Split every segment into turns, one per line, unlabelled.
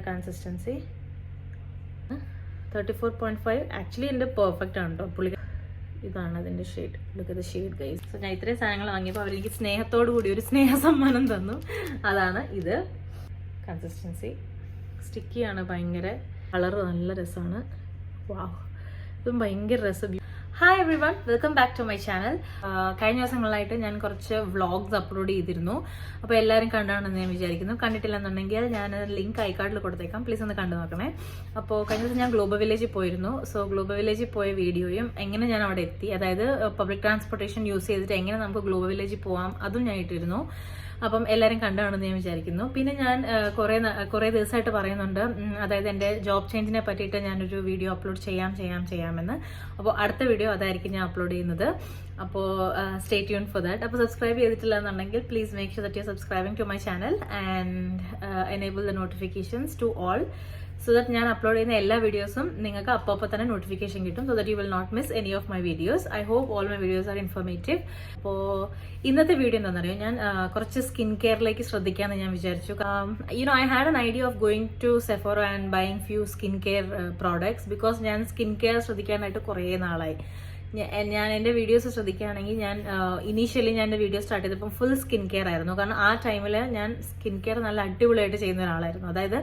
Consistency 34.5 actually എൻ്റെ perfect ആണ് കേട്ടോ. പുള്ളി ഇതാണ് അതിൻ്റെ shade. Look at the shade guys. So ഞാൻ ഇത്രയും സാധനങ്ങൾ വാങ്ങിയപ്പോൾ അവരെനിക്ക് സ്നേഹത്തോടു കൂടി ഒരു സ്നേഹ സമ്മാനം തന്നു. അതാണ് ഇത്. കൺസിസ്റ്റൻസി സ്റ്റിക്കിയാണ്, ഭയങ്കര കളറ് നല്ല രസമാണ്. വാവ്, ഇതും ഭയങ്കര രസം. Hi everyone, welcome back to my channel. കഴിഞ്ഞ ദിവസങ്ങളിലായിട്ട് ഞാൻ കുറച്ച് വ്ളോഗ്സ് അപ്ലോഡ് ചെയ്തിരുന്നു. അപ്പോൾ എല്ലാവരും കണ്ടാണെന്ന് ഞാൻ വിചാരിക്കുന്നു. കണ്ടിട്ടില്ലെന്നുണ്ടെങ്കിൽ ഞാൻ ലിങ്ക് ഐക്കാർഡിൽ കൊടുത്തേക്കാം, പ്ലീസ് ഒന്ന് കണ്ടു നോക്കണേ. അപ്പോൾ കഴിഞ്ഞ ദിവസം ഞാൻ ഗ്ലോബൽ വില്ലേജിൽ പോയിരുന്നു. സോ ഗ്ലോബൽ വില്ലേജിൽ പോയ വീഡിയോയും എങ്ങനെ ഞാൻ അവിടെ എത്തി, അതായത് പബ്ലിക് ട്രാൻസ്പോർട്ടേഷൻ യൂസ് ചെയ്തിട്ട് എങ്ങനെ നമുക്ക് ഗ്ലോബൽ വില്ലേജിൽ പോകാം, അതും ഞാൻ ഇട്ടിരുന്നു. അപ്പം എല്ലാവരും കണ്ടാണെന്ന് ഞാൻ വിചാരിക്കുന്നു. പിന്നെ ഞാൻ കുറേ ദിവസമായിട്ട് പറയുന്നുണ്ട്, അതായത് എൻ്റെ ജോബ് ചേഞ്ചിനെ പറ്റിയിട്ട് ഞാനൊരു വീഡിയോ അപ്ലോഡ് ചെയ്യാമെന്ന്. അപ്പോൾ അടുത്ത വീഡിയോ അതായിരിക്കും ഞാൻ അപ്ലോഡ് ചെയ്യുന്നത്. അപ്പോൾ സ്റ്റേ ട്യൂൺ ഫോർ ദാറ്റ്. അപ്പോൾ സബ്സ്ക്രൈബ് ചെയ്തിട്ടില്ല എന്നുണ്ടെങ്കിൽ please make sure that you subscribing to my channel and enable the notifications to all, so that ഞാൻ അപ്ലോഡ് ചെയ്യുന്ന എല്ലാ വീഡിയോസും നിങ്ങൾക്ക് അപ്പോൾ തന്നെ നോട്ടിഫിക്കേഷൻ കിട്ടും. So that you will not miss any of my videos. I hope all my videos are informative. അപ്പോൾ ഇന്നത്തെ വീഡിയോ എന്താണെന്നറിയോ, ഞാൻ കുറച്ച് സ്കിൻ കെയറിലേക്ക് ശ്രദ്ധിക്കാമെന്ന് ഞാൻ വിചാരിച്ചു. I had an idea of going to Sephora and buying few skin care products, because ഞാൻ skin care ശ്രദ്ധിക്കാനായിട്ട് കുറേ നാളായി. ഞാൻ എൻ്റെ വീഡിയോസ് ശ്രദ്ധിക്കുകയാണെങ്കിൽ ഞാൻ ഇനീഷ്യലി ഞാൻ എൻ്റെ വീഡിയോ സ്റ്റാർട്ട് ചെയ്തപ്പം ഫുൾ സ്കിൻ കെയർ ആയിരുന്നു. കാരണം ആ ടൈമിൽ ഞാൻ സ്കിൻ കെയർ നല്ല അടിപൊളിയായിട്ട് ചെയ്യുന്ന ഒരാളായിരുന്നു. അതായത്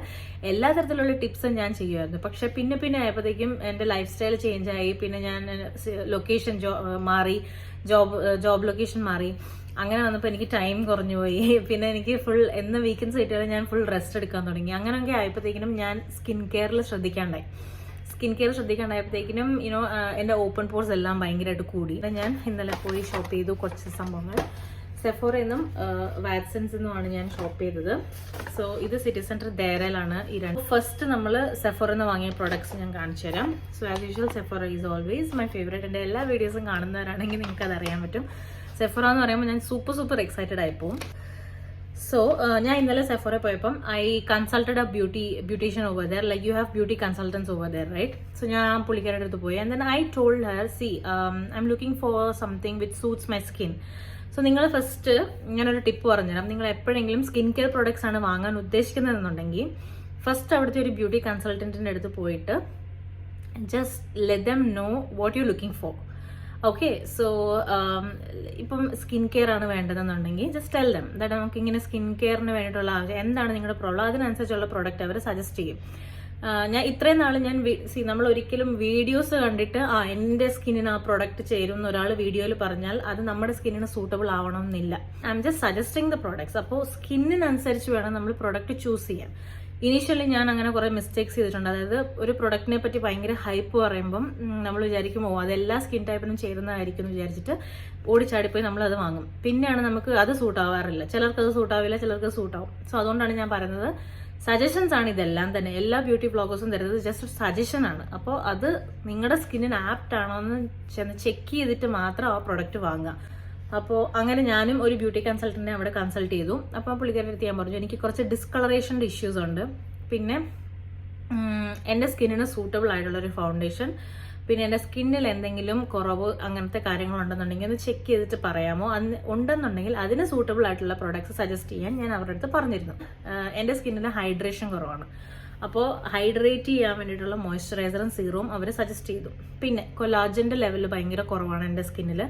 എല്ലാ തരത്തിലുള്ള ടിപ്സും ഞാൻ ചെയ്യുമായിരുന്നു. പക്ഷെ പിന്നെ ആയപ്പോഴത്തേക്കും എൻ്റെ ലൈഫ് സ്റ്റൈൽ ചേഞ്ച് ആയി. പിന്നെ ഞാൻ ലൊക്കേഷൻ മാറി, ജോബ് ലൊക്കേഷൻ മാറി. അങ്ങനെ വന്നപ്പോൾ എനിക്ക് ടൈം കുറഞ്ഞു പോയി. പിന്നെ എനിക്ക് ഫുൾ എന്ന് വീക്കെൻഡ്സ് കിട്ടിയാലും ഞാൻ ഫുൾ റെസ്റ്റ് എടുക്കാൻ തുടങ്ങി. അങ്ങനെയൊക്കെ ആയപ്പോഴത്തേക്കിനും ഞാൻ സ്കിൻ കെയറിൽ ശ്രദ്ധിക്കാണ്ടായപ്പോഴത്തേക്കിനും എൻ്റെ ഓപ്പൺ പോർസ് എല്ലാം ഭയങ്കരമായിട്ട് കൂടി. ഞാൻ ഇന്നലെ പോയി ഷോപ്പ് ചെയ്തു കുറച്ച് സംഭവങ്ങൾ. സെഫോറയിൽ നിന്നും വാറ്റ്സൺസിൽ നിന്നുമാണ് ഞാൻ ഷോപ്പ് ചെയ്തത്. സോ ഇത് സിറ്റി സെൻറ്റർ ദേരയിലാണ് ഈ രണ്ട്. ഫസ്റ്റ് നമ്മൾ സെഫോറയിൽ നിന്ന് വാങ്ങിയ പ്രോഡക്ട്സ് ഞാൻ കാണിച്ചു തരാം. So as usual Sephora is always my favourite. എൻ്റെ എല്ലാ വീഡിയോസും കാണുന്നവരാണെങ്കിൽ നിങ്ങൾക്ക് അത് അറിയാൻ പറ്റും. സെഫോറ എന്ന് പറയുമ്പോൾ ഞാൻ സൂപ്പർ എക്സൈറ്റഡ് ആയിപ്പോവും. സോ ഞാൻ ഇന്നലെ സെഫോറ പോയപ്പം I consulted a beautician over there, like you have beauty consultants over there, right? So ഞാൻ പുള്ളിക്കാരുടെ അടുത്ത് പോയി. And then I told her, see I'm looking for something which suits my skin. So നിങ്ങൾ first ഞാനൊരു tip പറഞ്ഞുതരാം. നിങ്ങൾ എപ്പോഴെങ്കിലും skin care products ആണ് വാങ്ങാൻ ഉദ്ദേശിക്കുന്നതെന്നുണ്ടെങ്കിൽ ഫസ്റ്റ് അവിടുത്തെ ഒരു ബ്യൂട്ടി കൺസൾട്ടൻറ്റിൻ്റെ അടുത്ത് പോയിട്ട് just let them no what you looking for. Okay, so ഇപ്പം സ്കിൻ കെയർ ആണ് വേണ്ടതെന്നുണ്ടെങ്കിൽ ജസ്റ്റ് ടെൽ ദം ദാറ്റ് നമുക്ക് ഇങ്ങനെ സ്കിൻ കെയറിന് വേണ്ടിയിട്ടുള്ള ആവശ്യം എന്താണ് നിങ്ങളുടെ പ്രോബ്ലം, അതിനനുസരിച്ചുള്ള പ്രോഡക്റ്റ് അവർ സജസ്റ്റ് ചെയ്യും. ഞാൻ ഇത്രയും നാൾ നമ്മൾ ഒരിക്കലും വീഡിയോസ് കണ്ടിട്ട് എൻ്റെ സ്കിന്നിന് ആ പ്രോഡക്റ്റ് ചേരും എന്ന് ഒരാൾ വീഡിയോയിൽ പറഞ്ഞാൽ അത് നമ്മുടെ സ്കിന്നിന് സൂട്ടബിൾ ആവണമെന്നില്ല. I am just suggesting the products. അപ്പോൾ സ്കിന്നിനനുസരിച്ച് വേണം നമ്മൾ പ്രോഡക്റ്റ് ചൂസ് ചെയ്യാൻ. ഇനീഷ്യലി ഞാൻ അങ്ങനെ കുറേ മിസ്റ്റേക്സ് ചെയ്തിട്ടുണ്ട്. അതായത് ഒരു പ്രൊഡക്റ്റിനെ പറ്റി ഭയങ്കര ഹൈപ്പ് പറയുമ്പം നമ്മൾ വിചാരിക്കും അതെല്ലാ സ്കിൻ ടൈപ്പിനും ചേരുന്നതായിരിക്കും എന്ന് വിചാരിച്ചിട്ട് ഓടിച്ചാടിപ്പോയി നമ്മൾ അത് വാങ്ങും. പിന്നെയാണ് നമുക്ക് അത് സൂട്ടാവാറില്ല. ചിലർക്ക് അത് സൂട്ടാവില്ല, ചിലർക്ക് സൂട്ടാവും. സോ അതുകൊണ്ടാണ് ഞാൻ പറയുന്നത് സജഷൻസ് ആണ് ഇതെല്ലാം തന്നെ. എല്ലാ ബ്യൂട്ടി വ്ളോഗേഴ്സും തരുന്നത് ജസ്റ്റ് സജഷൻ ആണ്. അപ്പോൾ അത് നിങ്ങളുടെ സ്കിന്നിന് ആപ്റ്റ് ആണോ എന്ന് ചെക്ക് ചെയ്തിട്ട് മാത്രം ആ പ്രൊഡക്റ്റ് വാങ്ങുക. അപ്പോൾ അങ്ങനെ ഞാനും ഒരു ബ്യൂട്ടി കൺസൾട്ടന്റിനെ അവിടെ കൺസൾട്ട് ചെയ്തു. അപ്പോൾ പുള്ളിക്കാരുടെ അടുത്ത് ഞാൻ പറഞ്ഞു എനിക്ക് കുറച്ച് ഡിസ്കളറേഷൻ്റെ ഇഷ്യൂസ് ഉണ്ട്, പിന്നെ എൻ്റെ സ്കിന്നിന് സൂട്ടബിൾ ആയിട്ടുള്ളൊരു ഫൗണ്ടേഷൻ, പിന്നെ എൻ്റെ സ്കിന്നിൽ എന്തെങ്കിലും കുറവ് അങ്ങനത്തെ കാര്യങ്ങളുണ്ടെന്നുണ്ടെങ്കിൽ അത് ചെക്ക് ചെയ്തിട്ട് പറയാമോ, ഉണ്ടെന്നുണ്ടെങ്കിൽ അതിന് സൂട്ടബിൾ ആയിട്ടുള്ള പ്രോഡക്ട്സ് സജസ്റ്റ് ചെയ്യാൻ ഞാൻ അവരുടെ അടുത്ത് പറഞ്ഞിരുന്നു. എൻ്റെ സ്കിന്നിന് ഹൈഡ്രേഷൻ കുറവാണ്. അപ്പോൾ ഹൈഡ്രേറ്റ് ചെയ്യാൻ വേണ്ടിയിട്ടുള്ള മോയ്സ്ചറൈസറും സീറവും അവർ സജസ്റ്റ് ചെയ്തു. പിന്നെ കൊലാജൻ്റെ ലെവൽ ഭയങ്കര കുറവാണ് എൻ്റെ സ്കിന്നിൽ.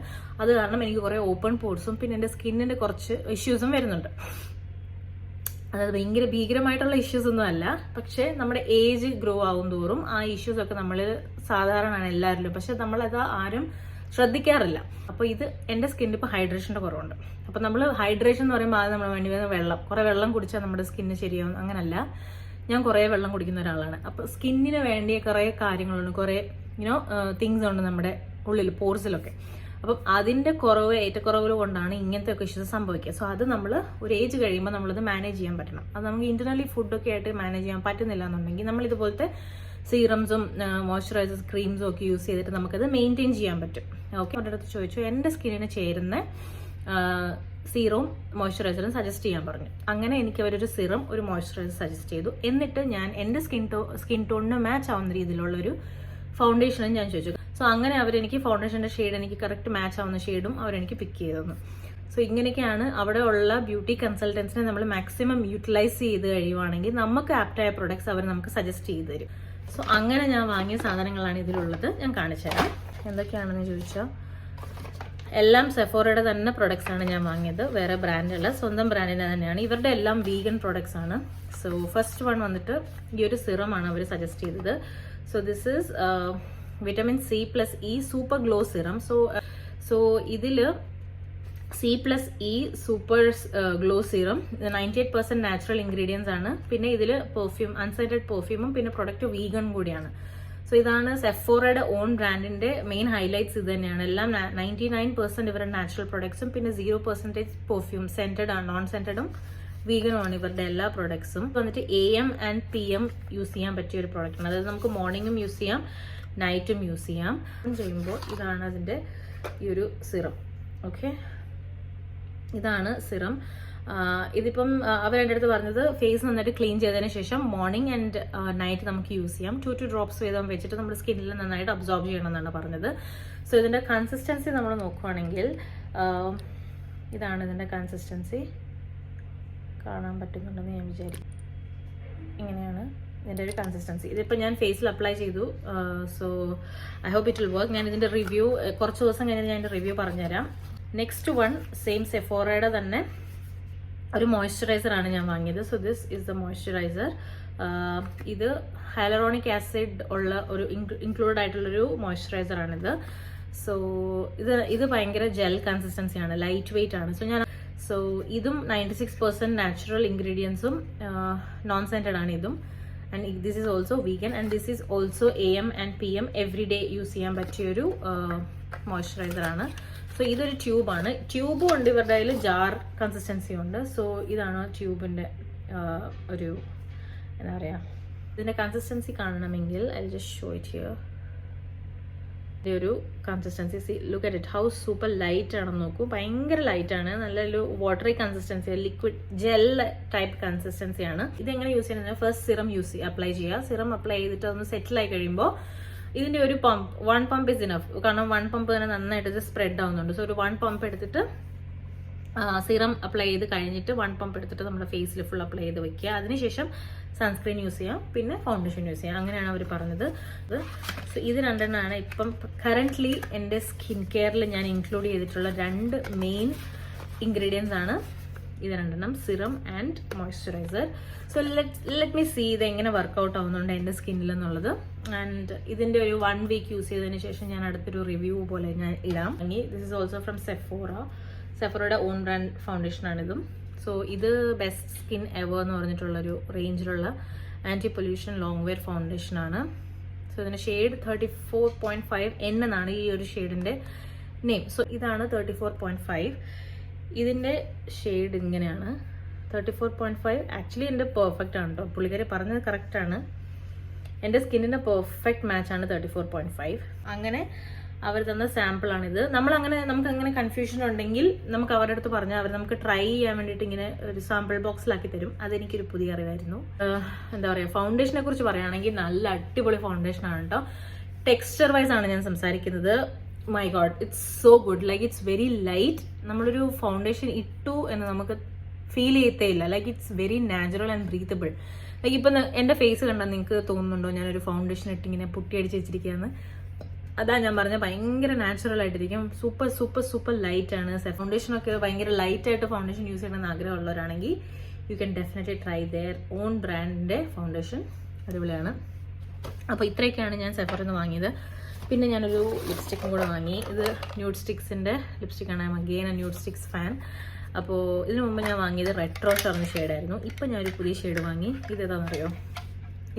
അത് കാരണം എനിക്ക് കുറേ ഓപ്പൺ പോർട്സും പിന്നെ എൻ്റെ സ്കിന്നിൻ്റെ കുറച്ച് ഇഷ്യൂസും വരുന്നുണ്ട്. അതായത് ഭയങ്കര ഭീകരമായിട്ടുള്ള ഇഷ്യൂസ് ഒന്നും അല്ല, പക്ഷേ നമ്മുടെ ഏജ് ഗ്രോ ആവും തോറും ആ ഇഷ്യൂസൊക്കെ നമ്മൾ സാധാരണയാണ് എല്ലാവരിലും, പക്ഷെ നമ്മളത് ആരും ശ്രദ്ധിക്കാറില്ല. അപ്പോൾ ഇത് എൻ്റെ സ്കിന്നിൽ ഇപ്പോൾ ഹൈഡ്രേഷൻ്റെ കുറവുണ്ട്. അപ്പോൾ നമ്മൾ ഹൈഡ്രേഷൻ എന്ന് പറയുമ്പോൾ അത് നമ്മൾ വേണ്ടി വരുന്ന കുറേ വെള്ളം കുടിച്ചാൽ നമ്മുടെ സ്കിന്ന് ശരിയാവും, അങ്ങനല്ല. ഞാൻ കുറേ വെള്ളം കുടിക്കുന്ന ഒരാളാണ്. അപ്പോൾ സ്കിന്നിന് വേണ്ടിയ കുറേ കാര്യങ്ങളുണ്ട്, കുറേ തിങ്സ് ഉണ്ട് നമ്മുടെ ഉള്ളിൽ പോർസിലൊക്കെ. അപ്പം അതിൻ്റെ ഏറ്റക്കുറവുകൾ കൊണ്ടാണ് ഇങ്ങനത്തെ ഒക്കെ ഇഷ്യൂസ് സംഭവിക്കുക. സോ അത് നമ്മൾ ഒരു ഏജ് കഴിയുമ്പോൾ നമ്മളത് മാനേജ് ചെയ്യാൻ പറ്റണം. അത് നമുക്ക് ഇന്റർണലി ഫുഡൊക്കെ ആയിട്ട് മാനേജ് ചെയ്യാൻ പറ്റുന്നില്ല എന്നുണ്ടെങ്കിൽ നമ്മൾ ഇതുപോലത്തെ സീറംസും മോയ്സ്ചറൈസേഴ്സ് ക്രീംസും ഒക്കെ യൂസ് ചെയ്തിട്ട് നമുക്കത് മെയിൻറ്റെയിൻ ചെയ്യാൻ പറ്റും. ഓക്കെ, അവരുടെ അടുത്ത് ചോദിച്ചു എൻ്റെ സ്കിന്നിന് ചേരുന്ന സീറവും മോയ്സ്ചറൈസറും സജസ്റ്റ് ചെയ്യാൻ പറഞ്ഞു. അങ്ങനെ എനിക്ക് അവരൊരു സീറം ഒരു മോയ്സ്ചറൈസർ സജസ്റ്റ് ചെയ്തു. എന്നിട്ട് ഞാൻ എൻ്റെ സ്കിൻ ടോണിന് മാച്ച് ആവുന്ന രീതിയിലുള്ളൊരു ഫൗണ്ടേഷനും ഞാൻ ചോദിച്ചു. സോ അങ്ങനെ അവരെനിക്ക് ഫൗണ്ടേഷൻ്റെ ഷെയ്ഡ് എനിക്ക് കറക്റ്റ് മാച്ച് ആവുന്ന ഷെയ്ഡും അവരെനിക്ക് പിക്ക് ചെയ്തു തന്നു. സോ ഇങ്ങനെയൊക്കെയാണ് അവിടെ ഉള്ള ബ്യൂട്ടി കൺസൾട്ടൻസിനെ നമ്മൾ മാക്സിമം യൂട്ടിലൈസ് ചെയ്ത് കഴിയുവാണെങ്കിൽ നമുക്ക് ആപ്റ്റായ പ്രൊഡക്ട്സ് അവർ നമുക്ക് സജസ്റ്റ് ചെയ്ത് തരും. സോ അങ്ങനെ ഞാൻ വാങ്ങിയ സാധനങ്ങളാണ് ഇതിലുള്ളത്. ഞാൻ കാണിച്ചു തരാം എന്തൊക്കെയാണെന്ന് ചോദിച്ചാൽ. എല്ലാം സെഫോറയുടെ തന്നെ പ്രൊഡക്ട്സ് ആണ് ഞാൻ വാങ്ങിയത്, വേറെ ബ്രാൻഡല്ല, സ്വന്തം ബ്രാൻഡിൻ്റെ തന്നെയാണ്. ഇവരുടെ എല്ലാം വീഗൻ പ്രൊഡക്ട്സ് ആണ്. സോ ഫസ്റ്റ് വൺ വന്നിട്ട് ഈ ഒരു സിറമാണ് അവർ സജസ്റ്റ് ചെയ്തത്. So this is vitamin C+E super glow serum. So ഇതിൽ C+E super glow serum 98% natural ingredients ആണ്. പിന്നെ ഇതിൽ പെർഫ്യൂം, അൺസൈറ്റഡ് പെർഫ്യൂമും പിന്നെ പ്രൊഡക്റ്റ് വീഗൺ കൂടിയാണ്. സോ ഇതാണ് സെഫോറയുടെ ഓൺ ബ്രാൻഡിന്റെ മെയിൻ ഹൈലൈറ്റ്സ്. ഇത് തന്നെയാണ്. എല്ലാം 99% ഇവരുടെ നാച്ചുറൽ പ്രൊഡക്ട്സും പിന്നെ 0% പെർഫ്യൂം, സെന്റഡ് ആണ്, നോൺ സെന്റഡും വീഗനുമാണ് ഇവരുടെ എല്ലാ പ്രൊഡക്ട്സും. വന്നിട്ട് AM ആൻഡ് PM യൂസ് ചെയ്യാൻ പറ്റിയ ഒരു പ്രൊഡക്റ്റാണ്. അതായത് നമുക്ക് മോർണിംഗും യൂസ് ചെയ്യാം, നൈറ്റും യൂസ് ചെയ്യാം. ചെയ്യുമ്പോൾ ഇതാണ് അതിന്റെ ഈ ഒരു സിറം. ഓക്കെ, ഇതാണ് സിറം. ഇതിപ്പം അവർ എൻ്റെ അടുത്ത് പറഞ്ഞത് ഫേസ് നന്നായിട്ട് ക്ലീൻ ചെയ്തതിന് ശേഷം മോർണിംഗ് ആൻഡ് നൈറ്റ് നമുക്ക് യൂസ് ചെയ്യാം. 2 drops വീതം വെച്ചിട്ട് നമ്മുടെ സ്കിന്നിൽ നന്നായിട്ട് അബ്സോർബ് ചെയ്യണം എന്നാണ് പറഞ്ഞത്. സോ ഇതിൻ്റെ കൺസിസ്റ്റൻസി നമ്മൾ നോക്കുവാണെങ്കിൽ ഇതാണ് ഇതിൻ്റെ കൺസിസ്റ്റൻസി. കാണാൻ പറ്റുന്നുണ്ടെന്ന് ഞാൻ വിചാരിക്കും. ഇങ്ങനെയാണ് ഇതിൻ്റെ ഒരു കൺസിസ്റ്റൻസി. ഇതിപ്പോൾ ഞാൻ ഫേസിൽ അപ്ലൈ ചെയ്തു. So I hope it will work. ഞാൻ ഇതിൻ്റെ റിവ്യൂ കുറച്ച് ദിവസം കഴിഞ്ഞ് ഞാൻ ഇതിൻ്റെ റിവ്യൂ പറഞ്ഞുതരാം. നെക്സ്റ്റ് വൺ സെയിം സെഫോറയുടെ തന്നെ ഒരു മോയ്സ്ചറൈസർ ആണ് ഞാൻ വാങ്ങിയത്. So this is the moisturiser. ഇത് ഹൈലറോണിക് ആസിഡ് ഉള്ള ഒരു ഇൻക്ലൂഡ് ആയിട്ടുള്ളൊരു മോയ്സ്ചറൈസർ ആണിത്. സോ ഇത് ഭയങ്കര ജെൽ കൺസിസ്റ്റൻസിയാണ്, ലൈറ്റ് വെയിറ്റ് ആണ്. സോ ഇതും 96% നാച്ചുറൽ ഇൻഗ്രീഡിയൻസും നോൺ സെന്റഡ് ആണ് ഇതും. And this is also vegan and this is also AM and PM every day use ചെയ്യാൻ പറ്റിയൊരു മോയ്സ്ചറൈസർ ആണ്. സോ ഇതൊരു ട്യൂബാണ്. ട്യൂബും ഉണ്ട് ഇവരുടെ കയ്യിൽ, ജാർ കൺസിസ്റ്റൻസി ഉണ്ട്. സോ ഇതാണ് ട്യൂബിൻ്റെ ഒരു എന്താ പറയുക, ഇതിൻ്റെ കൺസിസ്റ്റൻസി കാണണമെങ്കിൽ I just show it here. ഒരു consistency, look at it, how super light ആണെന്ന് നോക്കൂ. ഭയങ്കര ലൈറ്റ് ആണ്, നല്ലൊരു watery consistency, liquid gel type consistency ആണ്. ഇതെങ്ങനെ യൂസ് ചെയ്യുന്നത്? ഫസ്റ്റ് സിറം അപ്ലൈ ചെയ്യുക. സിറം അപ്ലൈ ചെയ്തിട്ട് ഒന്ന് സെറ്റിൽ ആയി കഴിയുമ്പോൾ ഇതിന്റെ ഒരു പമ്പ്, 1 pump ഇസ് ഇനഫ്. കാരണം 1 pump തന്നെ നന്നായിട്ട് ഇത് സ്പ്രെഡ് ആവുന്നുണ്ട്. സോ ഒരു 1 pump എടുത്തിട്ട് സിറം അപ്ലൈ ചെയ്ത് കഴിഞ്ഞിട്ട് 1 pump എടുത്തിട്ട് നമ്മുടെ ഫേസിൽ ഫുൾ അപ്ലൈ ചെയ്ത് വെക്കുക. അതിനുശേഷം സൺസ്ക്രീൻ യൂസ് ചെയ്യാം, പിന്നെ ഫൗണ്ടേഷൻ യൂസ് ചെയ്യാം. അങ്ങനെയാണ് അവർ പറഞ്ഞത്. സോ ഇത് രണ്ടെണ്ണമാണ് ഇപ്പം കറന്റ്ലി എൻ്റെ സ്കിൻ കെയറിൽ ഞാൻ ഇൻക്ലൂഡ് ചെയ്തിട്ടുള്ള 2 മെയിൻ ഇൻഗ്രീഡിയൻസ് ആണ് ഇത് രണ്ടെണ്ണം, serum and moisturiser. So let me see ഇത് എങ്ങനെ വർക്കൗട്ട് ആവുന്നുണ്ട് എൻ്റെ സ്കിന്നിൽ എന്നുള്ളത്. ആൻഡ് ഇതിൻ്റെ ഒരു 1 week യൂസ് ചെയ്തതിന് ശേഷം ഞാൻ അടുത്തൊരു റിവ്യൂ പോലെ ഞാൻ ഇടാം. ദിസ് ഇസ് ഓൾസോ ഫ്രം സെഫോറയുടെ ഓൺ ബ്രാൻഡ് ഫൗണ്ടേഷനാണിതും. സോ ഇത് ബെസ്റ്റ് സ്കിൻ എവർ എന്ന് പറഞ്ഞിട്ടുള്ളൊരു റേഞ്ചിലുള്ള ആൻറ്റി പൊല്യൂഷൻ ലോങ് വെയർ ഫൗണ്ടേഷനാണ്. സോ ഇതിൻ്റെ ഷെയ്ഡ് 34.5 എന്നാണ് ഈ ഒരു ഷെയ്ഡിൻ്റെ നെയിം. സോ ഇതാണ് 34.5. ഇതിൻ്റെ ഷെയ്ഡ് ഇങ്ങനെയാണ്. 34.5 ആക്ച്വലി എൻ്റെ പെർഫെക്റ്റ് ആണ് കേട്ടോ. പുള്ളിക്കാരി പറഞ്ഞത് കറക്റ്റാണ്. എൻ്റെ സ്കിന്നിൻ്റെ പെർഫെക്റ്റ് മാച്ചാണ് 34.5. അങ്ങനെ അവർ തന്ന സാമ്പിളാണിത്. നമുക്ക് അങ്ങനെ കൺഫ്യൂഷൻ ഉണ്ടെങ്കിൽ നമുക്ക് അവരുടെ അടുത്ത് പറഞ്ഞാൽ അവർ നമുക്ക് ട്രൈ ചെയ്യാൻ വേണ്ടിയിട്ട് ഇങ്ങനെ ഒരു സാമ്പിൾ ബോക്സിലാക്കി തരും. അതെനിക്കൊരു പുതിയ അറിവായിരുന്നു. എന്താ പറയുക, ഫൗണ്ടേഷനെ കുറിച്ച് പറയുകയാണെങ്കിൽ നല്ല അടിപൊളി ഫൗണ്ടേഷനാണ് കേട്ടോ. ടെക്സ്ചർ വൈസ് ആണ് ഞാൻ സംസാരിക്കുന്നത്. My God, it's so good. Like it's very light. നമ്മളൊരു ഫൗണ്ടേഷൻ ഇട്ടു എന്ന് നമുക്ക് ഫീൽ ചെയ്യത്തേ ഇല്ല. Like it's very natural and breathable. Like ഇപ്പം എൻ്റെ ഫേസ് കണ്ടാൽ നിങ്ങൾക്ക് തോന്നുന്നുണ്ടോ ഞാനൊരു ഫൗണ്ടേഷൻ ഇട്ടിങ്ങനെ പുട്ടി അടിച്ച് വെച്ചിരിക്കുകയെന്ന്? അതാ ഞാൻ പറഞ്ഞ ഭയങ്കര നാച്ചുറൽ ആയിട്ടിരിക്കും. സൂപ്പർ സൂപ്പർ സൂപ്പർ ലൈറ്റ് ആണ്. ഫൗണ്ടേഷനൊക്കെ ഭയങ്കര ലൈറ്റ് ആയിട്ട് ഫൗണ്ടേഷൻ യൂസ് ചെയ്യണമെന്ന് ആഗ്രഹമുള്ളവരാണെങ്കിൽ you can definitely try their own ബ്രാൻഡിൻ്റെ ഫൗണ്ടേഷൻ. അടിപൊളിയാണ്. അപ്പോൾ ഇത്രയൊക്കെയാണ് ഞാൻ സെഫറിൽ നിന്ന് വാങ്ങിയത്. പിന്നെ ഞാനൊരു ലിപ്സ്റ്റിക്കും കൂടെ വാങ്ങി. ഇത് ന്യൂഡ് സ്റ്റിക്സിൻ്റെ ലിപ്സ്റ്റിക്കാണ്. I am again a nude sticks fan. അപ്പോൾ ഇതിനു മുമ്പ് ഞാൻ വാങ്ങിയത് റെട്രോ ഷർന്ന ഷെയ്ഡായിരുന്നു. ഇപ്പം ഞാനൊരു പുതിയ ഷെയ്ഡ് വാങ്ങി. ഇതേതാണെന്നറിയോ?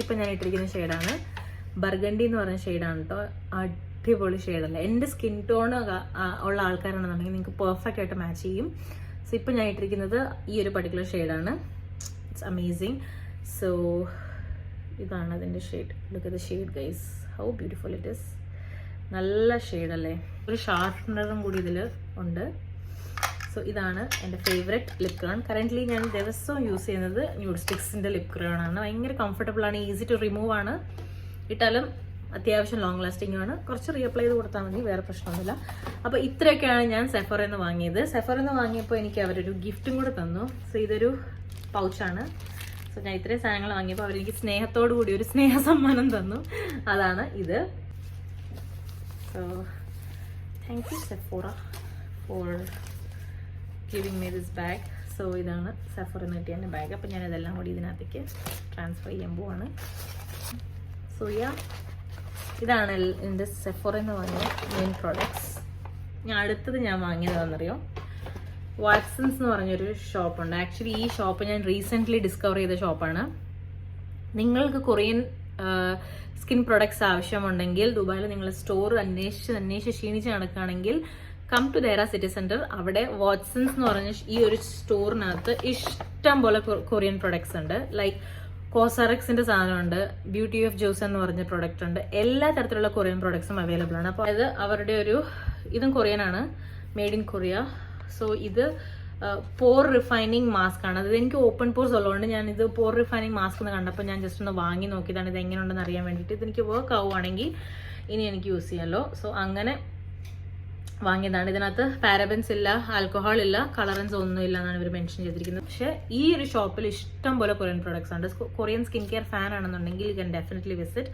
ഇപ്പം ഞാൻ ഇട്ടിരിക്കുന്ന ഷെയ്ഡാണ് ബർഗണ്ടി എന്ന് പറഞ്ഞ ഷെയ്ഡാണ് കേട്ടോ. അടിപൊളി ഷെയ്ഡല്ല. എൻ്റെ സ്കിൻ ടോൺ ഉള്ള ആൾക്കാരാണെന്നുണ്ടെങ്കിൽ നിങ്ങൾക്ക് പെർഫെക്റ്റ് ആയിട്ട് മാച്ച് ചെയ്യും. സോ ഇപ്പം ഞാൻ ഇട്ടിരിക്കുന്നത് ഈ ഒരു പർട്ടിക്കുലർ ഷെയ്ഡാണ്. It's amazing. സോ ഇതാണ് അതിൻ്റെ shade. Look at the shade guys, how beautiful it is. നല്ല ഷെയ്ഡല്ലേ. ഒരു ഷാർപ്പനറും കൂടി ഇതിൽ ഉണ്ട്. സോ ഇതാണ് എൻ്റെ ഫേവറേറ്റ് ലിപ് ക്രയോൺ. കറൻ്റ്ലി ഞാൻ ദിവസവും യൂസ് ചെയ്യുന്നത് ന്യൂഡ് സ്റ്റിക്സിൻ്റെ ലിപ് ക്രയോൺ ആണ്. ഭയങ്കര കംഫർട്ടബിൾ ആണ്, ഈസി ടു റിമൂവ് ആണ്. ഇട്ടാലും അത്യാവശ്യം ലോങ് ലാസ്റ്റിംഗ് ആണ്. കുറച്ച് റീഅപ്ലൈ ചെയ്ത് കൊടുത്താൽ മതി, വേറെ പ്രശ്നമൊന്നുമില്ല. അപ്പോൾ ഇത്രയൊക്കെയാണ് ഞാൻ സെഫോറയിൽ നിന്ന് വാങ്ങിയത്. സെഫോറയിൽ നിന്ന് വാങ്ങിയപ്പോൾ എനിക്ക് അവരൊരു ഗിഫ്റ്റും കൂടെ തന്നു. സോ ഇതൊരു പൗച്ചാണ്. സോ ഞാൻ ഇത്രയും സാധനങ്ങൾ വാങ്ങിയപ്പോൾ അവരെനിക്ക് സ്നേഹത്തോടു കൂടി ഒരു സ്നേഹ സമ്മാനം തന്നു. അതാണ് ഇത്. So thank you Sephora four giving me this bag. So ഇതാണ് സെഫോറയിൽ നിന്ന് കിട്ടിയ എൻ്റെ ബാഗ്. അപ്പോൾ ഞാൻ ഇതെല്ലാം കൂടി ഇതിനകത്തേക്ക് ട്രാൻസ്ഫർ ചെയ്യാൻ പോവാണ്. സോ ഇതാണ് എൻ്റെ സെഫോറയിൽ നിന്ന് വാങ്ങിയ മെയിൻ പ്രോഡക്ട്സ്. അടുത്തത് ഞാൻ വാങ്ങിയതാണെന്നറിയോ, വാട്സൺസ് എന്ന് പറഞ്ഞൊരു ഷോപ്പുണ്ട്. ആക്ച്വലി ഈ ഷോപ്പ് ഞാൻ റീസെൻ്റ്ലി ഡിസ്കവർ ചെയ്ത ഷോപ്പാണ്. നിങ്ങൾക്ക് കൊറിയൻ സ്കിൻ പ്രൊഡക്ട്സ് ആവശ്യമുണ്ടെങ്കിൽ ദുബായിൽ നിങ്ങൾ സ്റ്റോർ അന്വേഷിച്ച് ക്ഷീണിച്ച് നടക്കുകയാണെങ്കിൽ come to the city centre. അവിടെ വാട്സൺസ് എന്ന് പറഞ്ഞ ഈ ഒരു സ്റ്റോറിനകത്ത് ഇഷ്ടം പോലെ കൊറിയൻ പ്രൊഡക്ട്സ് ഉണ്ട്. ലൈക്ക് കോസാറക്സിന്റെ സാധനമുണ്ട്, ബ്യൂട്ടി ഓഫ് ജോസ് എന്ന് പറഞ്ഞ പ്രൊഡക്റ്റ് ഉണ്ട്. എല്ലാ തരത്തിലുള്ള കൊറിയൻ പ്രൊഡക്ട്സും അവൈലബിൾ ആണ്. അപ്പോൾ അത് അവരുടെ ഇതും കൊറിയൻ ആണ്, മെയ്ഡ് ഇൻ കൊറിയ. സോ ഇത് പോർ റിഫൈനിങ് മാസ്ക് ആണ്. അത് എനിക്ക് ഓപ്പൺ പോർസ് ഉള്ളതുകൊണ്ട് ഞാൻ ഇത് പോർ റിഫൈനിങ് മാസ്ക് എന്ന് കണ്ടപ്പോൾ ഞാൻ ജസ്റ്റ് ഒന്ന് വാങ്ങി നോക്കിയതാണ് ഇത് എങ്ങനെയുണ്ടെന്ന് അറിയാൻ വേണ്ടിയിട്ട്. ഇതെനിക്ക് വർക്ക് ആവുകയാണെങ്കിൽ ഇനി എനിക്ക് യൂസ് ചെയ്യാമല്ലോ. സോ അങ്ങനെ വാങ്ങിയതാണ്. ഇതിനകത്ത് പാരബൻസ് ഇല്ല, ആൽക്കഹോൾ ഇല്ല, കളറൻസ് ഒന്നും ഇല്ല എന്നാണ് ഇവർ മെൻഷൻ ചെയ്തിരിക്കുന്നത്. പക്ഷേ ഈ ഒരു ഷോപ്പിൽ ഇഷ്ടം പോലെ കൊറിയൻ പ്രോഡക്ട്സ് ഉണ്ട്. കൊറിയൻ സ്കിൻ കെയർ ഫാൻ ആണെന്നുണ്ടെങ്കിൽ U can definitely visit.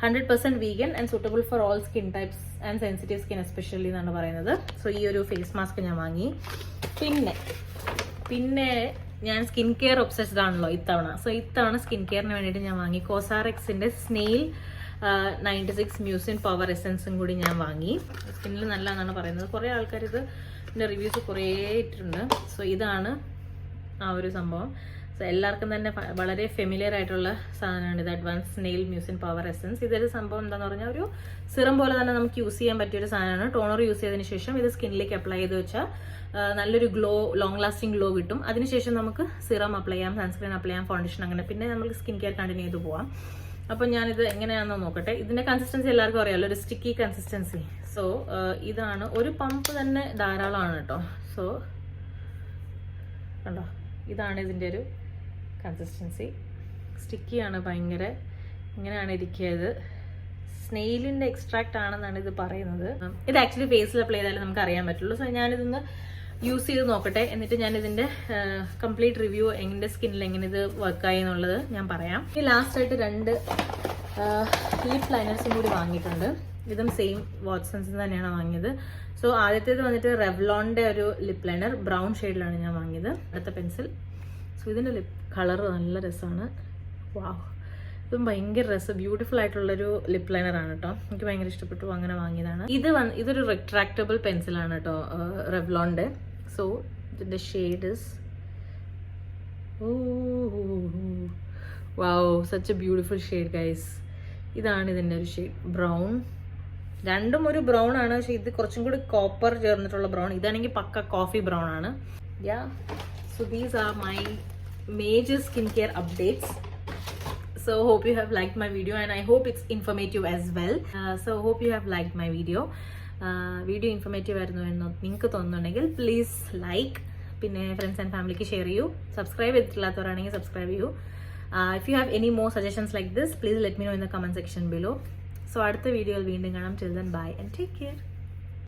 100% vegan and suitable for all skin types and sensitive skin especially എന്നാണ് പറയുന്നത്. സോ ഈ ഒരു ഫേസ് മാസ്ക് ഞാൻ വാങ്ങി. പിന്നെ ഞാൻ സ്കിൻ കെയർ ഒബ്സസ്ഡ് ആണല്ലോ ഇത്തവണ. സോ ഇത്തവണ സ്കിൻ കെയറിന് വേണ്ടിയിട്ട് ഞാൻ വാങ്ങി കോസാറെക്സിന്റെ സ്നെയിൽ 96 മ്യൂസിൻ പവർ എസൻസും കൂടി ഞാൻ വാങ്ങി. സ്കിന്നിൽ നല്ലതാണെന്നാണ് പറയുന്നത്. കുറേ ആൾക്കാർ ഇതിൻ്റെ റിവ്യൂസ് കുറേ ഇട്ടിട്ടുണ്ട്. സോ ഇതാണ് ആ ഒരു സംഭവം. സോ എല്ലാവർക്കും തന്നെ വളരെ ഫെമിലിയർ ആയിട്ടുള്ള സാധനമാണ് ഇത്, advance nail mucin power essence. ഇതൊരു സംഭവം എന്താണെന്ന് പറഞ്ഞാൽ ഒരു സിറം പോലെ തന്നെ നമുക്ക് യൂസ് ചെയ്യാൻ പറ്റിയൊരു സാധനമാണ്. ടോണർ യൂസ് ചെയ്തതിന് ശേഷം ഇത് സ്കിന്നിലേക്ക് അപ്ലൈ ചെയ്ത് വെച്ചാൽ നല്ലൊരു ഗ്ലോ, ലോങ് ലാസ്റ്റിംഗ് ഗ്ലോ കിട്ടും. അതിനുശേഷം നമുക്ക് സിറം അപ്ലൈ ചെയ്യാം, സൺസ്ക്രീൻ അപ്ലൈ ചെയ്യാം, ഫൗണ്ടേഷൻ, അങ്ങനെ പിന്നെ നമുക്ക് സ്കിൻ കെയർ കണ്ടിന്യൂ ചെയ്ത് പോവാം. അപ്പോൾ ഞാനിത് എങ്ങനെയാണെന്ന് നോക്കട്ടെ. ഇതിൻ്റെ കൺസിസ്റ്റൻസി എല്ലാവർക്കും അറിയാമല്ലോ, ഒരു സ്റ്റിക്കി കൺസിസ്റ്റൻസി. സോ ഇതാണ്, ഒരു പമ്പ് തന്നെ ധാരാളമാണ് കേട്ടോ. സോ കണ്ടോ, ഇതാണ് ഇതിൻ്റെ ഒരു കൺസിസ്റ്റൻസി. സ്റ്റിക്കിയാണ് ഭയങ്കര. ഇങ്ങനെയാണ് ഇരിക്കുന്നത്. സ്നെയിലിൻ്റെ എക്സ്ട്രാക്റ്റ് ആണെന്നാണ് ഇത് പറയുന്നത്. ഇത് ആക്ച്വലി ഫേസിൽ അപ്ലൈ ചെയ്താലേ നമുക്ക് അറിയാൻ പറ്റുള്ളൂ. സോ ഞാനിതൊന്ന് യൂസ് ചെയ്ത് നോക്കട്ടെ, എന്നിട്ട് ഞാൻ ഇതിൻ്റെ കംപ്ലീറ്റ് റിവ്യൂ എൻ്റെ സ്കിന്നിൽ എങ്ങനെ ഇത് വർക്കായി എന്നുള്ളത് ഞാൻ പറയാം. ഈ ലാസ്റ്റായിട്ട് 2 ലിപ് ലൈനേഴ്സും കൂടി വാങ്ങിയിട്ടുണ്ട്. ഇതും സെയിം വാട്സൺസിൽ തന്നെയാണ് വാങ്ങിയത്. സോ ആദ്യത്തേത് വന്നിട്ട് റെവ്ലോണിൻ്റെ ഒരു ലിപ് ലൈനർ, ബ്രൗൺ ഷെയ്ഡിലാണ് ഞാൻ വാങ്ങിയത്. അടുത്ത പെൻസിൽ. സോ ഇതിൻ്റെ ലിപ് കളർ നല്ല രസമാണ്. വാവ്, ഇതും ഭയങ്കര രസം, ബ്യൂട്ടിഫുൾ ആയിട്ടുള്ളൊരു ലിപ് ലൈനറാണ് കേട്ടോ. എനിക്ക് ഭയങ്കര ഇഷ്ടപ്പെട്ടു, അങ്ങനെ വാങ്ങിയതാണ്. ഇതൊരു റിട്രാക്റ്റബിൾ പെൻസിലാണ് കേട്ടോ, റെവ്ലോണിൻ്റെ. സോ ഇതിൻ്റെ shade is wow, such A beautiful shade guys. ഇതാണ് ഇതിൻ്റെ ഒരു ഷെയ്ഡ്, ബ്രൗൺ. രണ്ടും ഒരു ബ്രൗൺ ആണ്, പക്ഷെ ഇത് കുറച്ചും കൂടി കോപ്പർ ചേർന്നിട്ടുള്ള ബ്രൗൺ. ഇതാണെങ്കിൽ പക്ക കോഫി ബ്രൗൺ ആണ്. യാ, so these are my major skincare updates. So hope you have liked my video and I hope it's informative as well. So hope you have liked my video. Video informative ആയിരുന്നു എന്ന് നിങ്ങൾക്ക് തോന്നുന്നുണ്ടെങ്കിൽ please like, പിന്നെ friends and ഫാമിലിക്ക് share ചെയ്യൂ. Subscribe ചെയ്തിട്ടില്ലാത്തവരാണെങ്കിൽ subscribe ചെയ്യൂ. If you have any more suggestions like this, please let me know in the comment section below. So അടുത്ത വീഡിയോയിൽ വീണ്ടും കാണാം. Till then, bye and take care.